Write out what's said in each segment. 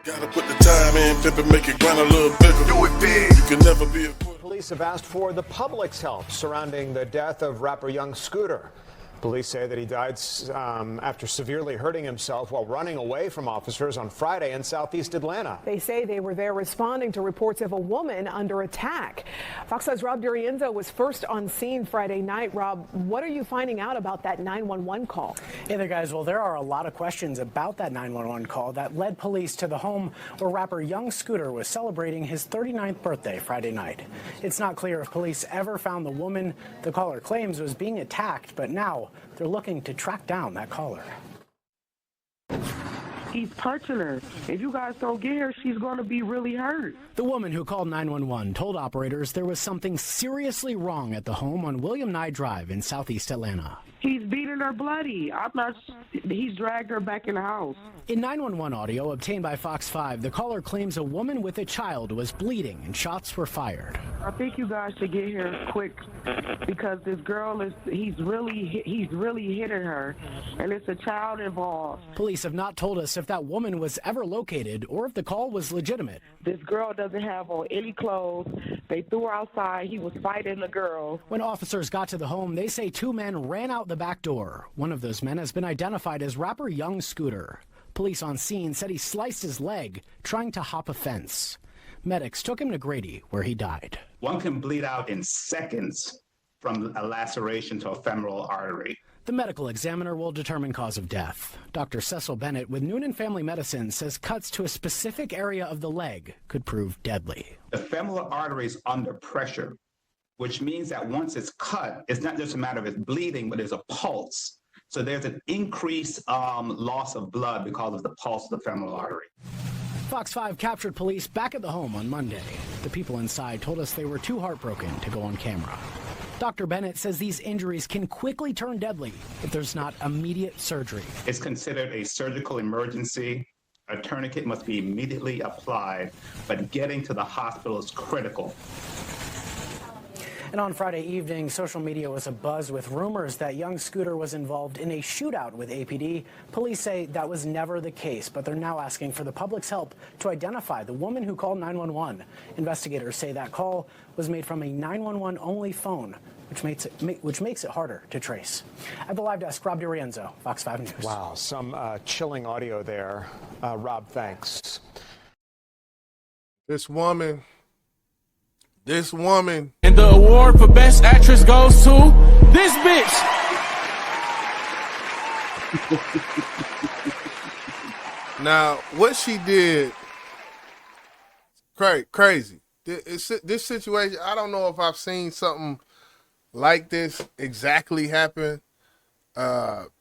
Gotta put the time in, pimp and make it grind a little bigger. Do it big. You can never be a quitter. Police have asked for the public's help surrounding the death of rapper Young Scooter. Police say that he died after severely hurting himself while running away from officers on Friday in southeast Atlanta. They say they were there responding to reports of a woman under attack. Fox 5's Rob D'Arienzo was first on scene Friday night. Rob, what are you finding out about that 911 call? Hey there, guys. Well, there are a lot of questions about that 911 call that led police to the home where rapper Young Scooter was celebrating his 39th birthday Friday night. It's not clear if police ever found the woman the caller claims was being attacked, but now they're looking to track down that caller. He's punching her. If you guys don't get her, she's going to be really hurt. The woman who called 911 told operators there was something seriously wrong at the home on William Nye Drive in southeast Atlanta. He's beating her bloody. He's dragged her back in the house. In 911 audio obtained by Fox 5, the caller claims a woman with a child was bleeding and shots were fired. I think you guys should get here quick because this girl he's really hitting her, and it's a child involved. Police have not told us if that woman was ever located or if the call was legitimate. This girl doesn't have on any clothes. They threw her outside. He was fighting the girl. When officers got to the home, they say two men ran out the back door. One of those men has been identified as rapper Young Scooter. Police on scene said he sliced his leg trying to hop a fence. Medics took him to Grady, where he died. One can bleed out in seconds from a laceration to a femoral artery. The medical examiner will determine cause of death. Dr. Cecil Bennett with Noonan Family Medicine says cuts to a specific area of the leg could prove deadly. The femoral artery is under pressure, which means that once it's cut, it's not just a matter of it bleeding, but there's a pulse. So there's an increased loss of blood because of the pulse of the femoral artery. Fox 5 captured police back at the home on Monday. The people inside told us they were too heartbroken to go on camera. Dr. Bennett says these injuries can quickly turn deadly if there's not immediate surgery. It's considered a surgical emergency. A tourniquet must be immediately applied, but getting to the hospital is critical. And on Friday evening, social media was abuzz with rumors that Young Scooter was involved in a shootout with APD. Police say that was never the case, but they're now asking for the public's help to identify the woman who called 911. Investigators say that call was made from a 911-only phone, which makes it harder to trace. At the live desk, Rob D'Arienzo, Fox 5 News. Wow, some chilling audio there. Rob, thanks. This woman. And the award for Best Actress goes to this bitch. Now, what she did, crazy. This situation, I don't know if I've seen something like this exactly happen, but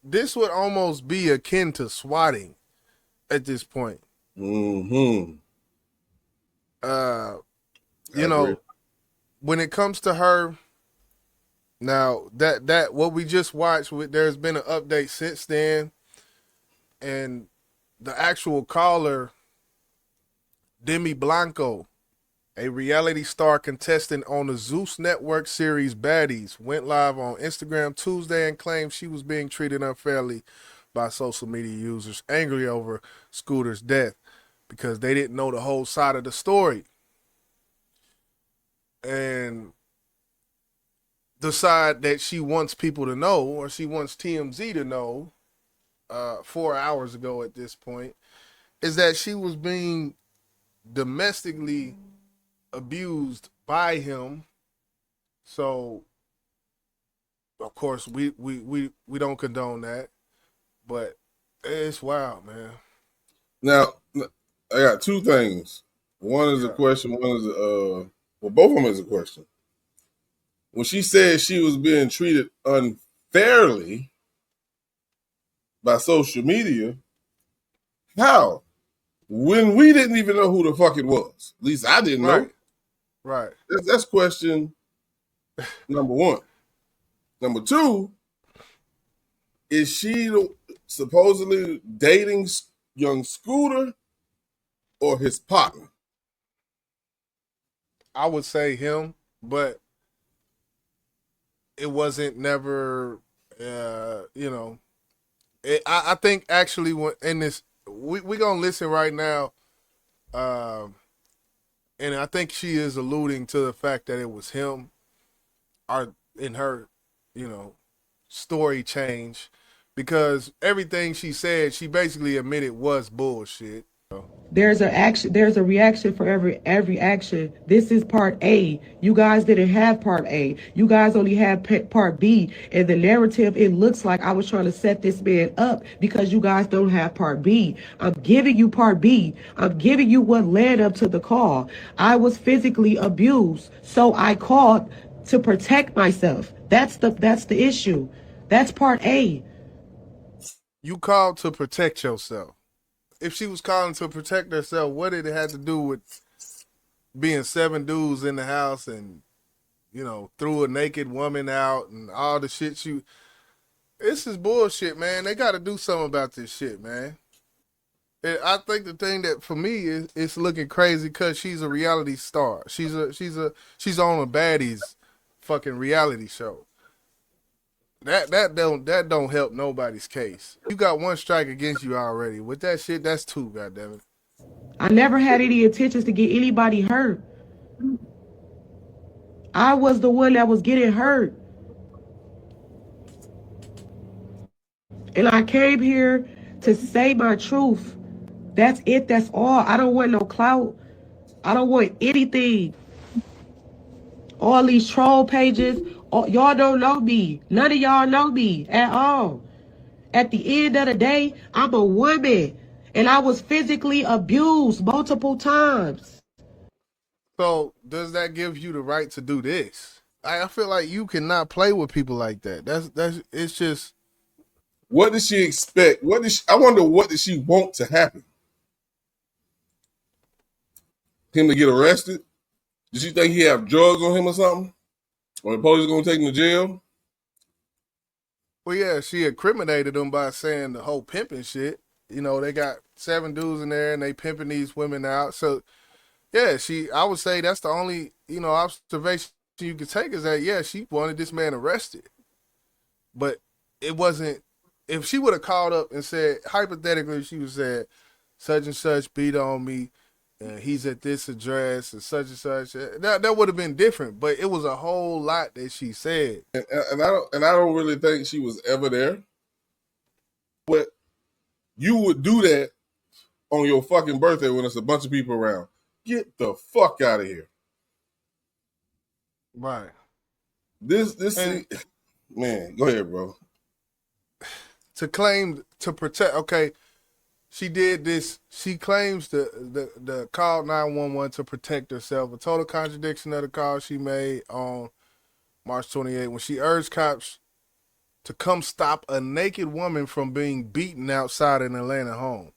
this would almost be akin to swatting at this point. Mm-hmm. You know, when it comes to her, now that what we just watched, there's been an update since then, and the actual caller, Demi Blanco, a reality star contestant on the Zeus Network series Baddies, went live on Instagram Tuesday and claimed she was being treated unfairly by social media users, angry over Scooter's death, because they didn't know the whole side of the story. And the side that she wants people to know, or she wants TMZ to know, 4 hours ago at this point, is that she was being domestically abused by him. So, of course, we don't condone that, but it's wild, man. Now, I got two things. One is a question. One is both of them is a question. When she said she was being treated unfairly by social media, how? When we didn't even know who the fuck it was. At least I didn't know. Right. That's question number one. Number two, is she supposedly dating Young Scooter or his partner? I would say him, but it wasn't never, I think actually when we gonna listen right now, and I think she is alluding to the fact that it was him, or in her, story change, because everything she said, she basically admitted was bullshit. There's a action. There's a reaction for every action. This is part A. You guys didn't have part A. You guys only had part B. And the narrative, it looks like I was trying to set this man up because you guys don't have part B. I'm giving you part B. I'm giving you what led up to the call. I was physically abused, so I called to protect myself. That's the issue. That's part A. You called to protect yourself. If she was calling to protect herself, what did it have to do with being 7 dudes in the house and, threw a naked woman out and all the shit this is bullshit, man. They got to do something about this shit, man. And I think the thing that for me is it's looking crazy because she's a reality star. She's on a baddies fucking reality show. That don't help nobody's case. You got 1 strike against you already. With that shit, that's 2, goddammit. I never had any intentions to get anybody hurt. I was the one that was getting hurt. And I came here to say my truth. That's it. That's all. I don't want no clout. I don't want anything. All these troll pages, y'all don't know me. None of y'all know me at all. At the end of the day, I'm a woman, and I was physically abused multiple times. So does that give you the right to do this? I feel like you cannot play with people like that. It's just. What did she expect? I wonder what did she want to happen? Him to get arrested? Did she think he have drugs on him or something? Or the police gonna take him to jail? Well, yeah, she incriminated him by saying the whole pimping shit. They got 7 dudes in there and they pimping these women out. So, yeah, I would say that's the only, observation you could take is that, yeah, she wanted this man arrested. But it wasn't, if she would have called up and said, hypothetically, she would have said, such and such beat on me, and he's at this address and such, that would have been different. But it was a whole lot that she said. And I don't really think she was ever there. But you would do that on your fucking birthday when there's a bunch of people around. Get the fuck out of here. Right. Man, go ahead, bro. To claim to protect, okay, she did this. She claims the call 911 to protect herself. A total contradiction of the call she made on March 28 when she urged cops to come stop a naked woman from being beaten outside an Atlanta home.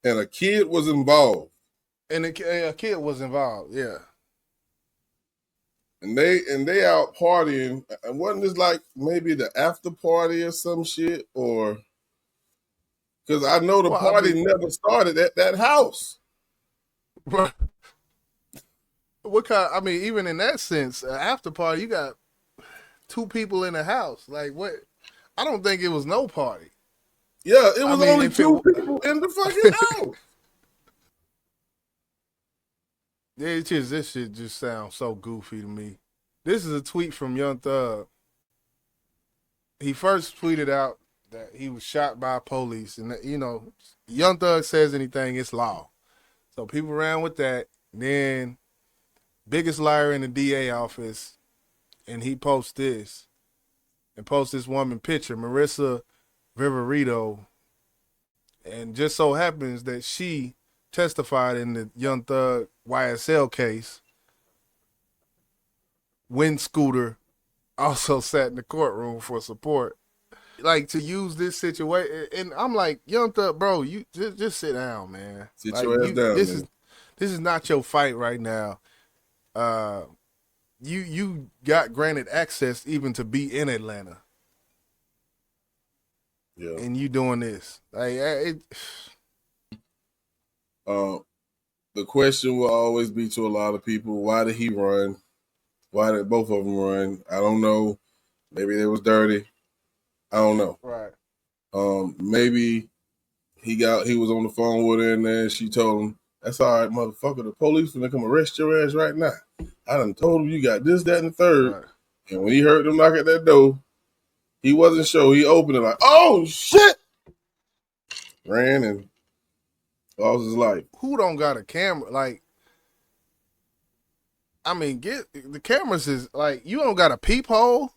And a kid was involved. And a kid was involved, yeah. And they out partying. And wasn't this like maybe the after party or some shit? Or because I know the party never started at that house. What kind? Even in that sense, after party, you got 2 people in the house. Like what? I don't think it was no party. Yeah, it was only 2 people in the fucking house. This shit just sounds so goofy to me. This is a tweet from Young Thug. He first tweeted out that he was shot by police, and Young Thug says anything, it's law. So people ran with that. Then biggest liar in the DA office, and he posts this, and posts this woman picture, Marissa Viverito, and just so happens that she testified in the Young Thug YSL case when Scooter also sat in the courtroom for support. Like, to use this situation, and I'm like, Young Thug, bro, you just sit down, man. Sit your ass down, this man. This is not your fight right now. You got granted access even to be in Atlanta. Yeah. And you doing this. Like, the question will always be to a lot of people, why did he run? Why did both of them run? I don't know. Maybe they was dirty. I don't know. Right. Maybe he was on the phone with her, and then she told him, "That's all right, motherfucker. The police finna come arrest your ass right now. I done told him you got this, that, and the third." Right. And when he heard them knock at that door, he wasn't sure. He opened it like, "Oh shit!" Ran and lost his life. Who don't got a camera? Like, I mean, get the cameras is like, you don't got a peephole.